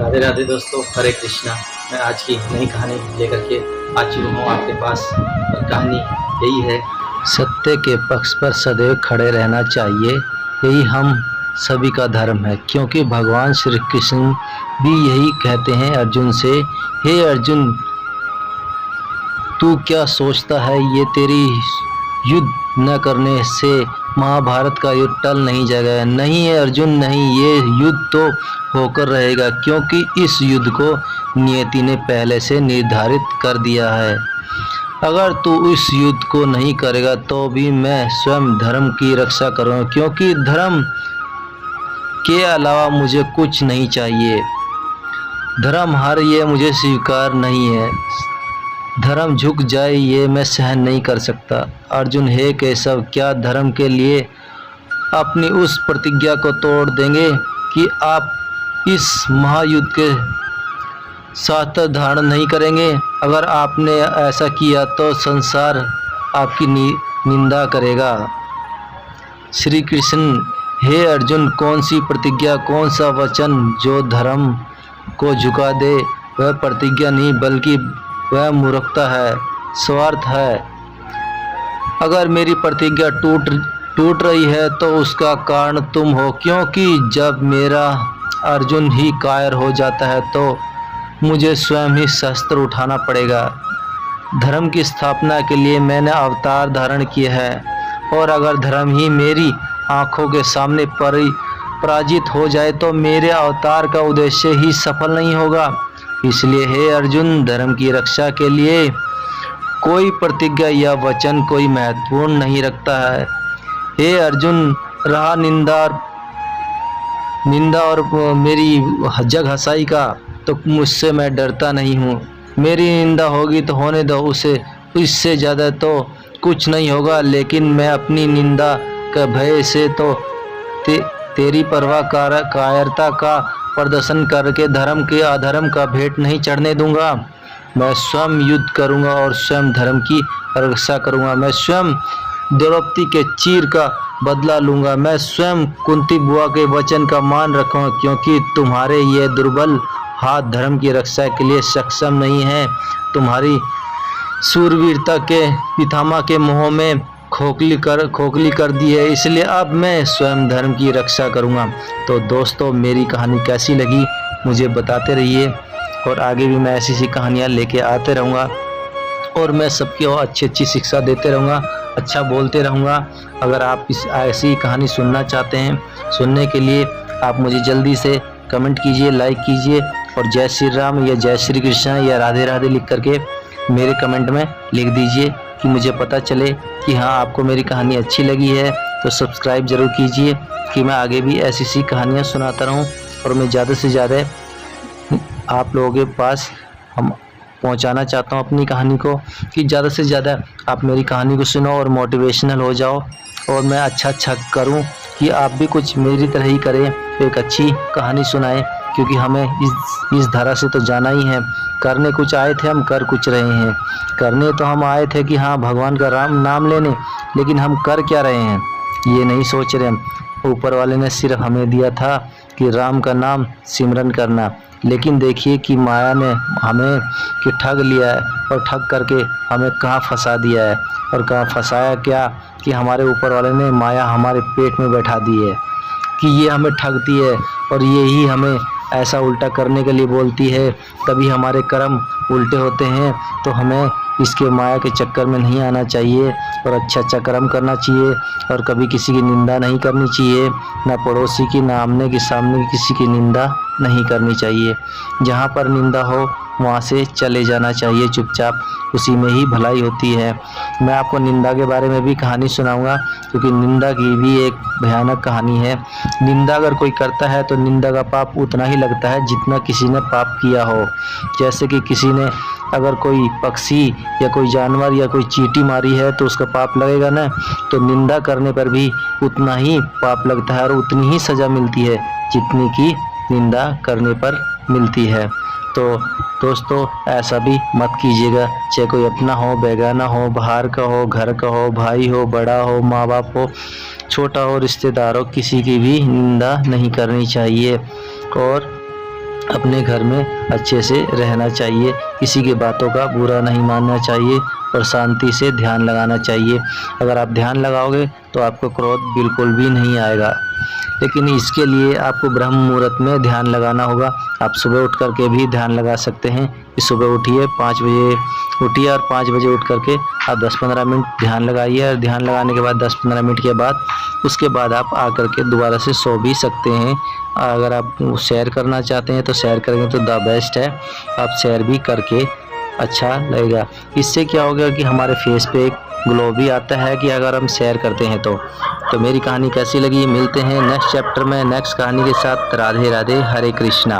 राधे राधे दोस्तों, हरे कृष्णा। मैं आज की नई कहानी लेकर के आ चुका हूँ आपके पास। और कहानी यही है, सत्य के पक्ष पर सदैव खड़े रहना चाहिए। यही हम सभी का धर्म है, क्योंकि भगवान श्री कृष्ण भी यही कहते हैं अर्जुन से, हे अर्जुन, तू क्या सोचता है, ये तेरी युद्ध न करने से महाभारत का युद्ध टल नहीं जाएगा। नहीं है अर्जुन, नहीं, ये युद्ध तो होकर रहेगा, क्योंकि इस युद्ध को नियति ने पहले से निर्धारित कर दिया है। अगर तू इस युद्ध को नहीं करेगा तो भी मैं स्वयं धर्म की रक्षा करूँगा, क्योंकि धर्म के अलावा मुझे कुछ नहीं चाहिए। धर्म हार ये मुझे स्वीकार नहीं है। धर्म झुक जाए ये मैं सहन नहीं कर सकता। अर्जुन, हे केशव, क्या धर्म के लिए अपनी उस प्रतिज्ञा को तोड़ देंगे कि आप इस महायुद्ध के साथ धारण नहीं करेंगे? अगर आपने ऐसा किया तो संसार आपकी निंदा करेगा। श्री कृष्ण, हे अर्जुन, कौन सी प्रतिज्ञा, कौन सा वचन जो धर्म को झुका दे? वह प्रतिज्ञा नहीं, बल्कि वह मूर्खता है, स्वार्थ है। अगर मेरी प्रतिज्ञा टूट रही है तो उसका कारण तुम हो, क्योंकि जब मेरा अर्जुन ही कायर हो जाता है तो मुझे स्वयं ही शस्त्र उठाना पड़ेगा। धर्म की स्थापना के लिए मैंने अवतार धारण किया है, और अगर धर्म ही मेरी आंखों के सामने पराजित हो जाए तो मेरे अवतार का उद्देश्य ही सफल नहीं होगा। इसलिए हे अर्जुन, धर्म की रक्षा के लिए कोई प्रतिज्ञा या वचन कोई महत्वपूर्ण नहीं रखता है। हे अर्जुन, रहा निंदा और मेरी जग हंसाई का, तो मुझसे मैं डरता नहीं हूँ। मेरी निंदा होगी तो होने दो उसे, इससे ज़्यादा तो कुछ नहीं होगा। लेकिन मैं अपनी निंदा का भय से तो तेरी परवाह कायरता का प्रदर्शन करके धर्म के अधर्म का भेंट नहीं चढ़ने दूंगा। मैं स्वयं युद्ध करूंगा और स्वयं धर्म की रक्षा करूंगा। मैं स्वयं द्रौपदी के चीर का बदला लूंगा। मैं स्वयं कुंती बुआ के वचन का मान रखूंगा, क्योंकि तुम्हारे ये दुर्बल हाथ धर्म की रक्षा के लिए सक्षम नहीं है। तुम्हारी शूरवीरता के पितामह के मोह में खोखली कर दी है, इसलिए अब मैं स्वयं धर्म की रक्षा करूंगा। तो दोस्तों, मेरी कहानी कैसी लगी मुझे बताते रहिए, और आगे भी मैं ऐसी कहानियाँ लेके आते रहूँगा, और मैं सबकी और अच्छी शिक्षा देते रहूँगा, अच्छा बोलते रहूँगा। अगर आप ऐसी कहानी सुनना चाहते हैं, सुनने के लिए आप मुझे जल्दी से कमेंट कीजिए, लाइक कीजिए, और जय श्री राम या जय श्री कृष्ण या राधे राधे लिख करके मेरे कमेंट में लिख दीजिए, कि मुझे पता चले कि हाँ, आपको मेरी कहानी अच्छी लगी है। तो सब्सक्राइब ज़रूर कीजिए, कि मैं आगे भी ऐसी कहानियाँ सुनाता रहूँ, और मैं ज़्यादा से ज़्यादा आप लोगों के पास हम पहुँचाना चाहता हूँ अपनी कहानी को, कि ज़्यादा से ज़्यादा आप मेरी कहानी को सुनो और मोटिवेशनल हो जाओ, और मैं अच्छा करूँ, कि आप भी कुछ मेरी तरह ही करें, एक अच्छी कहानी सुनाएं। क्योंकि हमें इस धारा से तो जाना ही है। करने कुछ आए थे, हम कर कुछ रहे हैं। करने तो हम आए थे कि हाँ, भगवान का नाम लेने, लेकिन हम कर क्या रहे हैं ये नहीं सोच रहे हैं। ऊपर वाले ने सिर्फ हमें दिया था कि राम का नाम सिमरन करना, लेकिन देखिए कि माया ने हमें कि ठग लिया है, और ठग करके हमें कहाँ फंसा दिया है। और कहाँ फंसाया क्या, कि हमारे ऊपर वाले ने माया हमारे पेट में बैठा दी है, कि ये हमें ठगती है, और यही हमें ऐसा उल्टा करने के लिए बोलती है। तभी हमारे कर्म उल्टे होते हैं। तो हमें इसके माया के चक्कर में नहीं आना चाहिए, और अच्छा कर्म करना चाहिए, और कभी किसी की निंदा नहीं करनी चाहिए, ना पड़ोसी की, ना आमने के सामने किसी की निंदा नहीं करनी चाहिए। जहाँ पर निंदा हो वहाँ से चले जाना चाहिए चुपचाप, उसी में ही भलाई होती है। मैं आपको निंदा के बारे में भी कहानी सुनाऊंगा, क्योंकि निंदा की भी एक भयानक कहानी है। निंदा अगर कोई करता है तो निंदा का पाप उतना ही लगता है जितना किसी ने पाप किया हो। जैसे कि किसी ने अगर कोई पक्षी या कोई जानवर या कोई चींटी मारी है तो उसका पाप लगेगा ना, तो निंदा करने पर भी उतना ही पाप लगता है, और उतनी ही सज़ा मिलती है जितनी की निंदा करने पर मिलती है। तो दोस्तों, ऐसा भी मत कीजिएगा, चाहे कोई अपना हो, बेगाना हो, बाहर का हो, घर का हो, भाई हो, बड़ा हो, माँ बाप हो, छोटा हो, रिश्तेदार हो, किसी की भी निंदा नहीं करनी चाहिए। और अपने घर में अच्छे से रहना चाहिए, किसी की बातों का बुरा नहीं मानना चाहिए और शांति से ध्यान लगाना चाहिए। अगर आप ध्यान लगाओगे तो आपको क्रोध बिल्कुल भी नहीं आएगा। लेकिन इसके लिए आपको ब्रह्म मुहूर्त में ध्यान लगाना होगा। आप सुबह उठ करके भी ध्यान लगा सकते हैं कि सुबह उठिए 5 बजे उठिए और 5 बजे उठ करके आप 10-15 मिनट ध्यान लगाइए और ध्यान लगाने के बाद 10-15 मिनट के बाद उसके बाद आप आकर के दोबारा से सो भी सकते हैं। अगर आप सैर करना चाहते हैं तो सैर करेंगे तो द बेस्ट है, आप सैर भी करके अच्छा लगेगा। इससे क्या होगा कि हमारे फेस पे एक ग्लो भी आता है कि अगर हम सैर करते हैं तो मेरी कहानी कैसी लगी, मिलते हैं नेक्स्ट चैप्टर में नेक्स्ट कहानी के साथ। राधे राधे, हरे कृष्णा।